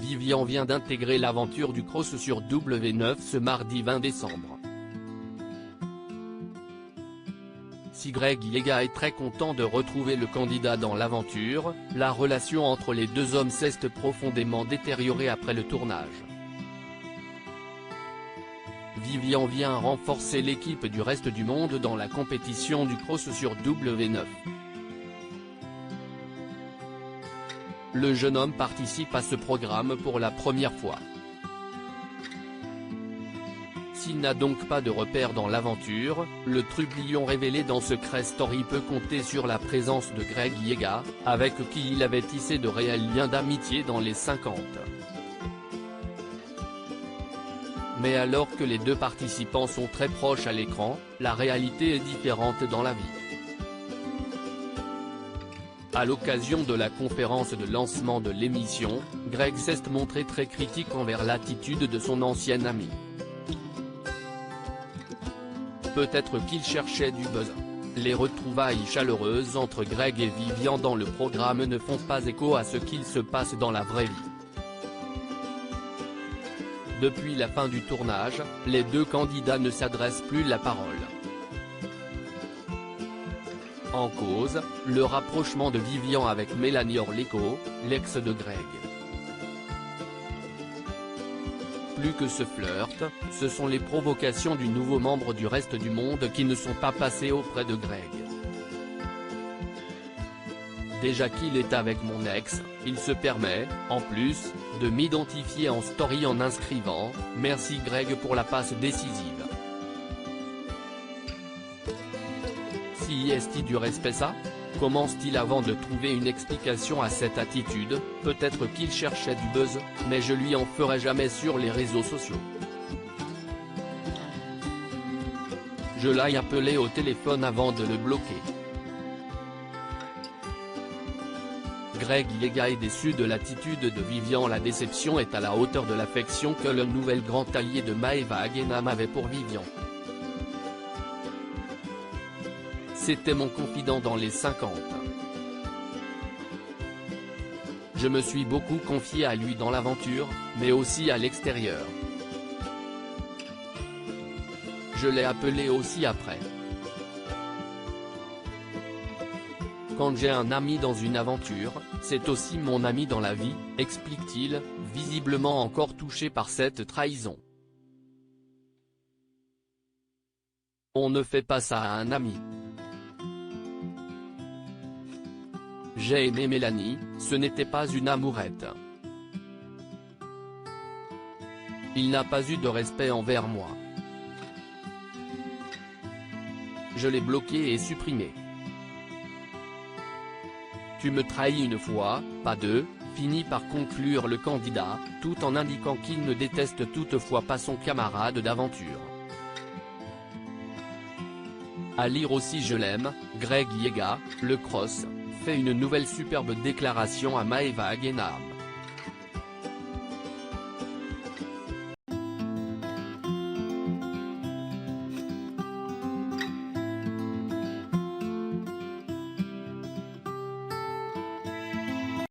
Vivian vient d'intégrer l'aventure du cross sur W9 ce mardi 20 décembre. Si Greg Yega est très content de retrouver le candidat dans l'aventure, la relation entre les deux hommes s'est profondément détériorée après le tournage. Vivian vient renforcer l'équipe du reste du monde dans la compétition du cross sur W9. Le jeune homme participe à ce programme pour la première fois. S'il n'a donc pas de repère dans l'aventure, le trublion révélé dans Secret Story peut compter sur la présence de Greg Yega, avec qui il avait tissé de réels liens d'amitié dans les 50. Mais alors que les deux participants sont très proches à l'écran, la réalité est différente dans la vie. À l'occasion de la conférence de lancement de l'émission, Greg s'est montré très critique envers l'attitude de son ancien ami. Peut-être qu'il cherchait du buzz. Les retrouvailles chaleureuses entre Greg et Vivian dans le programme ne font pas écho à ce qu'il se passe dans la vraie vie. Depuis la fin du tournage, les deux candidats ne s'adressent plus la parole. En cause, le rapprochement de Vivian avec Mélanie Orleko, l'ex de Greg. Plus que ce flirt, ce sont les provocations du nouveau membre du reste du monde qui ne sont pas passées auprès de Greg. Déjà qu'il est avec mon ex, il se permet, en plus, de m'identifier en story en inscrivant « Merci Greg pour la passe décisive ». Si est-il du respect ça? Commence-t-il avant de trouver une explication à cette attitude? Peut-être qu'il cherchait du buzz, mais je lui en ferai jamais sur les réseaux sociaux. Je l'ai appelé au téléphone avant de le bloquer. Greg Yega est déçu de l'attitude de Vivian. La déception est à la hauteur de l'affection que le nouvel grand allié de Maeva Genam avait pour Vivian. C'était mon confident dans les 50. Je me suis beaucoup confié à lui dans l'aventure, mais aussi à l'extérieur. Je l'ai appelé aussi après. Quand j'ai un ami dans une aventure, c'est aussi mon ami dans la vie, explique-t-il, visiblement encore touché par cette trahison. On ne fait pas ça à un ami. J'ai aimé Mélanie, ce n'était pas une amourette. Il n'a pas eu de respect envers moi. Je l'ai bloqué et supprimé. Tu me trahis une fois, pas deux, finit par conclure le candidat, tout en indiquant qu'il ne déteste toutefois pas son camarade d'aventure. À lire aussi Je l'aime, Greg Yega, le cross, fait une nouvelle superbe déclaration à Maeva Genam.